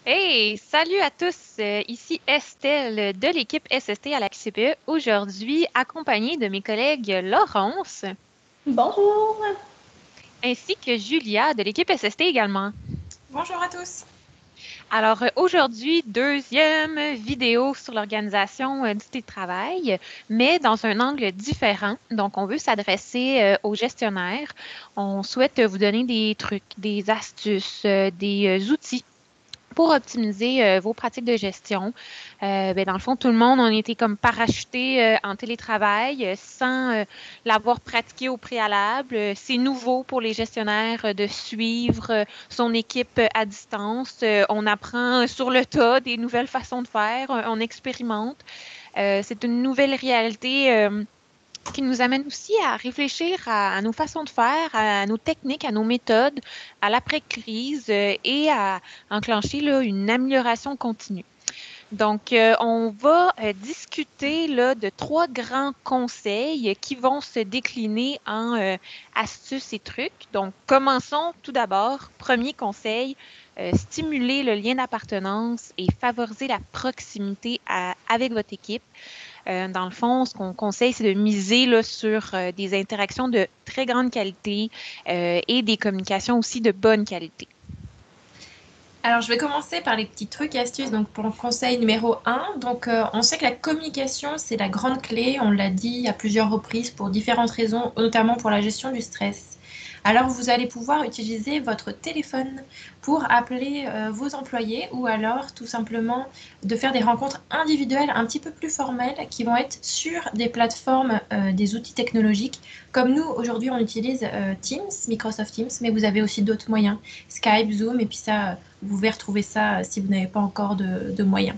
Hey, salut à tous. Ici Estelle de l'équipe SST à la QCPE, aujourd'hui accompagnée de mes collègues Laurence Bonjour! ainsi que Julia de l'équipe SST également. Bonjour à tous. Alors aujourd'hui, deuxième vidéo sur l'organisation du télétravail, mais dans un angle différent. Donc, on veut s'adresser aux gestionnaires. On souhaite vous donner des trucs, des astuces, des outils pour optimiser vos pratiques de gestion. Dans le fond, tout le monde, on était comme parachuté en télétravail sans l'avoir pratiqué au préalable. C'est nouveau pour les gestionnaires de suivre son équipe à distance. On apprend sur le tas des nouvelles façons de faire, on expérimente. C'est une nouvelle réalité. Qui nous amène aussi à réfléchir à nos façons de faire, à nos techniques, à nos méthodes, à l'après-crise et à enclencher là, une amélioration continue. Donc, on va discuter là, de trois grands conseils qui vont se décliner en astuces et trucs. Donc, commençons tout d'abord. Premier conseil, stimuler le lien d'appartenance et favoriser la proximité avec votre équipe. Dans le fond, ce qu'on conseille, c'est de miser là, sur des interactions de très grande qualité et des communications aussi de bonne qualité. Alors, je vais commencer par les petits trucs et astuces. Donc, pour le conseil numéro un, on sait que la communication, c'est la grande clé. On l'a dit à plusieurs reprises pour différentes raisons, notamment pour la gestion du stress. Alors, vous allez pouvoir utiliser votre téléphone pour appeler vos employés ou alors tout simplement de faire des rencontres individuelles un petit peu plus formelles qui vont être sur des plateformes, des outils technologiques. Comme nous, aujourd'hui, on utilise Teams, Microsoft Teams, mais vous avez aussi d'autres moyens, Skype, Zoom, et puis ça, vous pouvez retrouver ça si vous n'avez pas encore de moyens.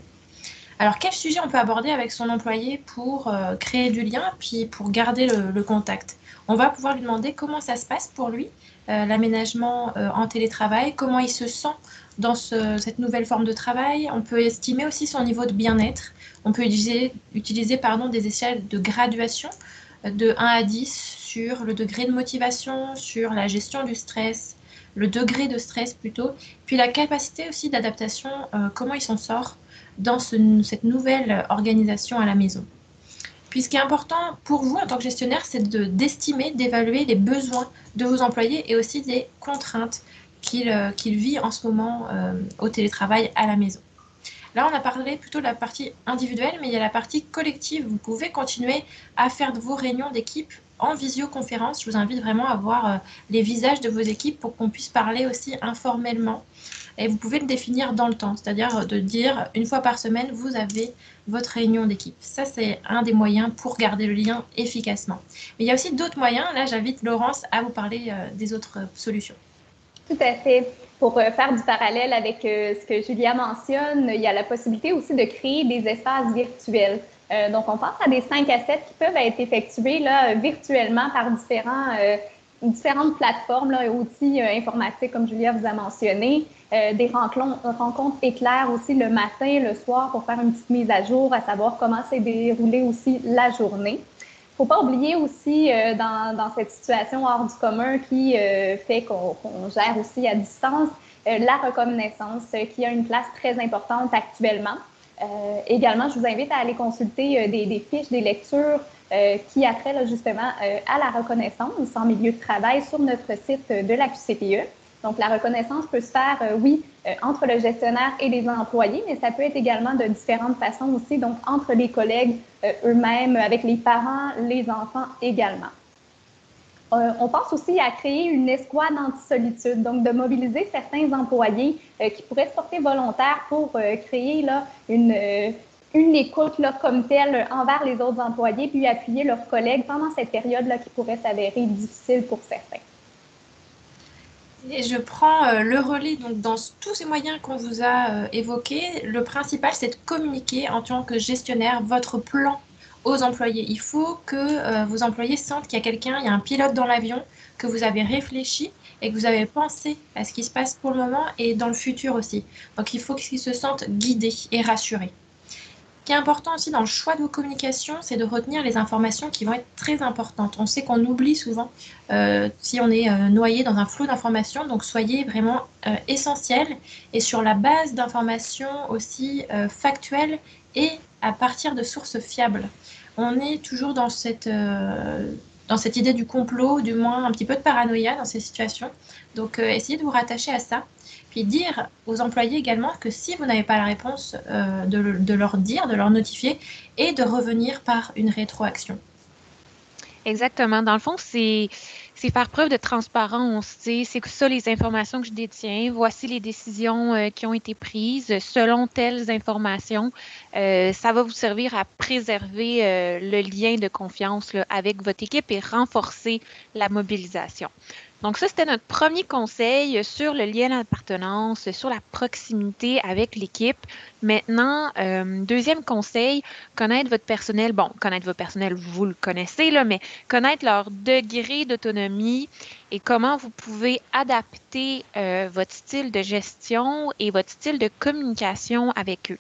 Alors, quel sujet on peut aborder avec son employé pour créer du lien, puis pour garder le contact? On va pouvoir lui demander comment ça se passe pour lui, l'aménagement en télétravail, comment il se sent dans cette nouvelle forme de travail. On peut estimer aussi son niveau de bien-être. On peut utiliser des échelles de graduation de 1 à 10 sur le degré de motivation, sur la gestion du stress, le degré de stress plutôt, puis la capacité aussi d'adaptation, comment il s'en sort dans cette nouvelle organisation à la maison. Puis ce qui est important pour vous en tant que gestionnaire, c'est d'estimer, d'évaluer les besoins de vos employés et aussi des contraintes qu'il vit en ce moment au télétravail à la maison. Là, on a parlé plutôt de la partie individuelle, mais il y a la partie collective. Vous pouvez continuer à faire de vos réunions d'équipe en visioconférence. Je vous invite vraiment à voir les visages de vos équipes pour qu'on puisse parler aussi informellement. Et vous pouvez le définir dans le temps, c'est-à-dire de dire une fois par semaine, vous avez votre réunion d'équipe. Ça, c'est un des moyens pour garder le lien efficacement. Mais il y a aussi d'autres moyens. Là, j'invite Laurence à vous parler des autres solutions. Tout à fait. Pour faire du parallèle avec ce que Julia mentionne, il y a la possibilité aussi de créer des espaces virtuels. Donc, on pense à des 5 à 7 qui peuvent être effectués là, virtuellement par différentes plateformes là, et outils informatiques, comme Julia vous a mentionné. Des rencontres éclairs aussi le matin, le soir, pour faire une petite mise à jour, à savoir comment s'est déroulée aussi la journée. Il ne faut pas oublier aussi dans cette situation hors du commun qui fait qu'on gère aussi à distance la reconnaissance qui a une place très importante actuellement. Également, je vous invite à aller consulter des fiches, des lectures qui a trait là, justement à la reconnaissance en milieu de travail sur notre site de la QCPE. Donc, la reconnaissance peut se faire, oui, entre le gestionnaire et les employés, mais ça peut être également de différentes façons aussi, donc entre les collègues eux-mêmes, avec les parents, les enfants également. On pense aussi à créer une escouade anti-solitude, donc de mobiliser certains employés qui pourraient se porter volontaires pour créer là, une écoute là, comme telle envers les autres employés, puis appuyer leurs collègues pendant cette période-là qui pourrait s'avérer difficile pour certains. Et je prends le relais donc, dans tous ces moyens qu'on vous a évoqués. Le principal, c'est de communiquer en tant que gestionnaire votre plan aux employés. Il faut que vos employés sentent qu'il y a quelqu'un, il y a un pilote dans l'avion, que vous avez réfléchi et que vous avez pensé à ce qui se passe pour le moment et dans le futur aussi. Donc il faut qu'ils se sentent guidés et rassurés. qui est important aussi dans le choix de vos communications, c'est de retenir les informations qui vont être très importantes. On sait qu'on oublie souvent si on est noyé dans un flot d'informations, donc soyez vraiment essentiel et sur la base d'informations aussi factuelles et à partir de sources fiables. On est toujours dans cette idée du complot, du moins un petit peu de paranoïa dans ces situations. Donc essayez de vous rattacher à ça. Puis dire aux employés également que si vous n'avez pas la réponse, de leur dire, de leur notifier et de revenir par une rétroaction. Exactement. Dans le fond, c'est faire preuve de transparence. C'est ça les informations que je détiens. Voici les décisions qui ont été prises selon telles informations. Ça va vous servir à préserver le lien de confiance là, avec votre équipe et renforcer la mobilisation. Donc ça, c'était notre premier conseil sur le lien d'appartenance, sur la proximité avec l'équipe. Maintenant, deuxième conseil, connaître votre personnel. Bon, connaître votre personnel, vous le connaissez, là, mais connaître leur degré d'autonomie et comment vous pouvez adapter votre style de gestion et votre style de communication avec eux.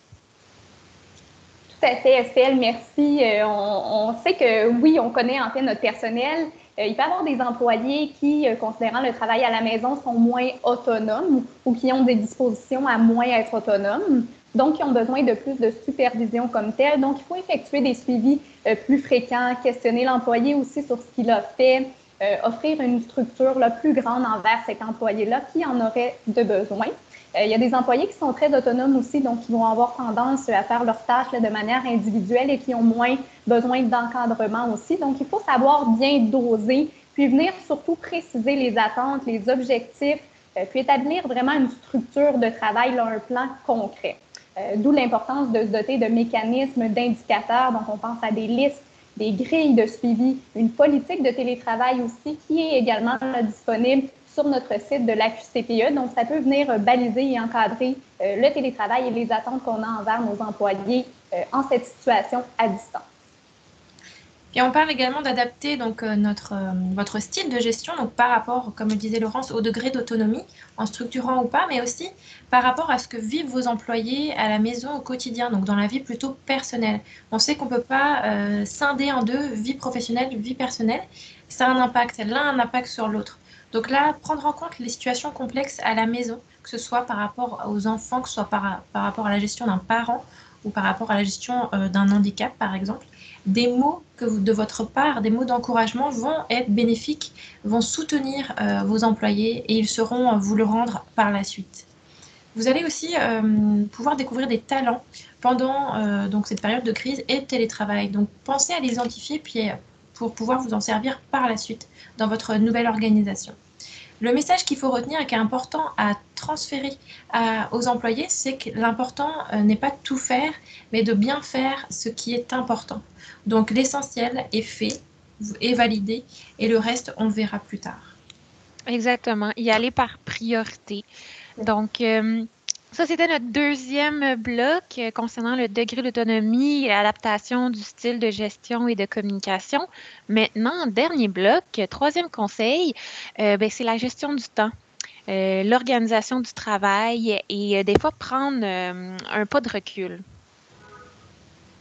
Tout à fait, Estelle, merci. On sait que oui, on connaît en fait notre personnel. Il peut y avoir des employés qui, considérant le travail à la maison, sont moins autonomes ou qui ont des dispositions à moins être autonomes, donc qui ont besoin de plus de supervision comme telle. Donc, il faut effectuer des suivis plus fréquents, questionner l'employé aussi sur ce qu'il a fait, offrir une structure là, plus grande envers cet employé-là qui en aurait de besoin. Il y a des employés qui sont très autonomes aussi, donc qui vont avoir tendance à faire leurs tâches là, de manière individuelle et qui ont moins besoin d'encadrement aussi. Donc, il faut savoir bien doser, puis venir surtout préciser les attentes, les objectifs, puis établir vraiment une structure de travail, là, un plan concret. D'où l'importance de se doter de mécanismes, d'indicateurs. Donc, on pense à des listes, des grilles de suivi, une politique de télétravail aussi qui est également là, disponible sur notre site de l'AQCPE. Donc, ça peut venir baliser et encadrer le télétravail et les attentes qu'on a envers nos employés en cette situation à distance. Et on parle également d'adapter donc votre style de gestion donc par rapport, comme le disait Laurence, au degré d'autonomie, en structurant ou pas, mais aussi par rapport à ce que vivent vos employés à la maison au quotidien, donc dans la vie plutôt personnelle. On sait qu'on ne peut pas scinder en deux vie professionnelle, vie personnelle. Ça a un impact, l'un a un impact sur l'autre. Donc là, prendre en compte les situations complexes à la maison, que ce soit par rapport aux enfants, que ce soit par rapport à la gestion d'un parent ou par rapport à la gestion d'un handicap, par exemple. Des mots de votre part, des mots d'encouragement vont être bénéfiques, vont soutenir vos employés et ils sauront vous le rendre par la suite. Vous allez aussi pouvoir découvrir des talents pendant donc cette période de crise et de télétravail. Donc pensez à les identifier puis pour pouvoir vous en servir par la suite dans votre nouvelle organisation. Le message qu'il faut retenir et qui est important à transférer aux employés, c'est que l'important n'est pas de tout faire, mais de bien faire ce qui est important. Donc l'essentiel est fait, est validé, et le reste, on le verra plus tard. Exactement. Y aller par priorité. Donc, ça, c'était notre deuxième bloc concernant le degré d'autonomie et l'adaptation du style de gestion et de communication. Maintenant, dernier bloc, troisième conseil, c'est la gestion du temps. L'organisation du travail et des fois prendre un pas de recul.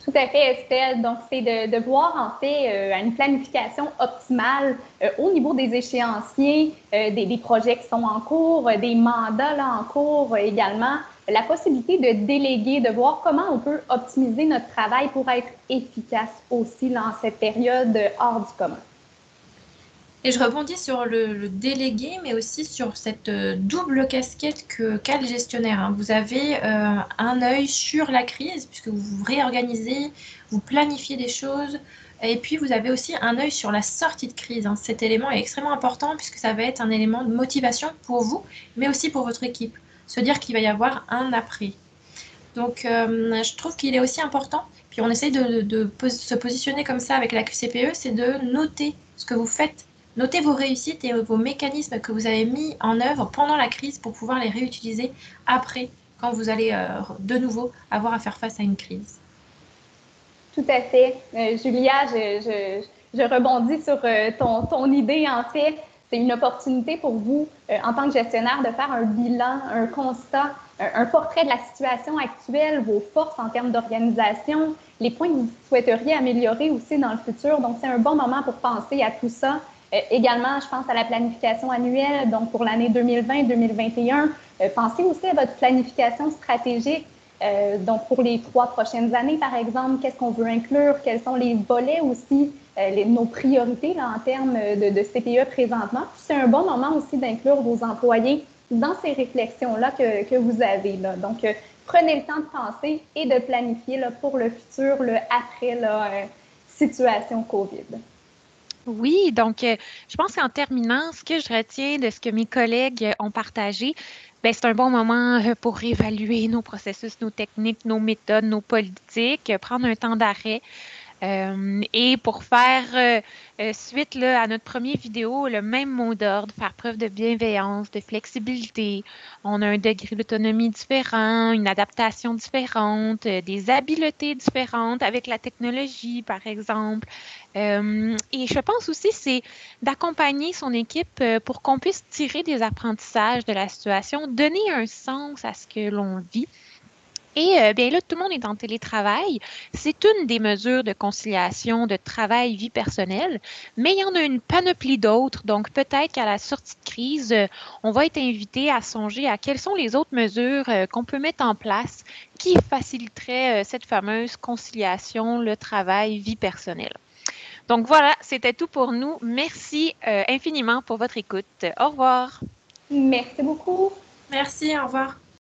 Tout à fait, Estelle. Donc, c'est de voir en fait une planification optimale au niveau des échéanciers, des projets qui sont en cours, des mandats là, en cours également, la possibilité de déléguer, de voir comment on peut optimiser notre travail pour être efficace aussi là, en cette période hors du commun. Et je rebondis sur le délégué, mais aussi sur cette double casquette qu'a le gestionnaire. Hein. Vous avez un œil sur la crise, puisque vous vous réorganisez, vous planifiez des choses, et puis vous avez aussi un œil sur la sortie de crise. Hein. Cet élément est extrêmement important, puisque ça va être un élément de motivation pour vous, mais aussi pour votre équipe. Se dire qu'il va y avoir un après. Donc, je trouve qu'il est aussi important, puis on essaye de se positionner comme ça avec la QCPE, c'est de noter ce que vous faites. Notez vos réussites et vos mécanismes que vous avez mis en œuvre pendant la crise pour pouvoir les réutiliser après, quand vous allez de nouveau avoir à faire face à une crise. Tout à fait. Julia, je rebondis sur ton idée. En fait, c'est une opportunité pour vous, en tant que gestionnaire, de faire un bilan, un constat un portrait de la situation actuelle, vos forces en termes d'organisation, les points que vous souhaiteriez améliorer aussi dans le futur. Donc, c'est un bon moment pour penser à tout ça. Également, je pense à la planification annuelle, donc pour l'année 2020-2021. Pensez aussi à votre planification stratégique. Donc, pour les 3 prochaines années, par exemple, qu'est-ce qu'on veut inclure? Quels sont les volets aussi, nos priorités là, en termes de CPE présentement? C'est un bon moment aussi d'inclure vos employés dans ces réflexions-là que vous avez. Là. Donc, prenez le temps de penser et de planifier là, pour le futur, le après la situation COVID. Oui, donc je pense qu'en terminant, ce que je retiens de ce que mes collègues ont partagé, ben, c'est un bon moment pour évaluer nos processus, nos techniques, nos méthodes, nos politiques, prendre un temps d'arrêt. Et pour faire suite là, à notre première vidéo, le même mot d'ordre, faire preuve de bienveillance, de flexibilité. On a un degré d'autonomie différent, une adaptation différente, des habiletés différentes avec la technologie, par exemple. Et je pense aussi, c'est d'accompagner son équipe pour qu'on puisse tirer des apprentissages de la situation, donner un sens à ce que l'on vit. Et bien là, tout le monde est en télétravail. C'est une des mesures de conciliation de travail-vie personnelle, mais il y en a une panoplie d'autres. Donc, peut-être qu'à la sortie de crise, on va être invité à songer à quelles sont les autres mesures qu'on peut mettre en place qui faciliteraient cette fameuse conciliation, le travail-vie personnelle. Donc voilà, c'était tout pour nous. Merci infiniment pour votre écoute. Au revoir. Merci beaucoup. Merci, au revoir.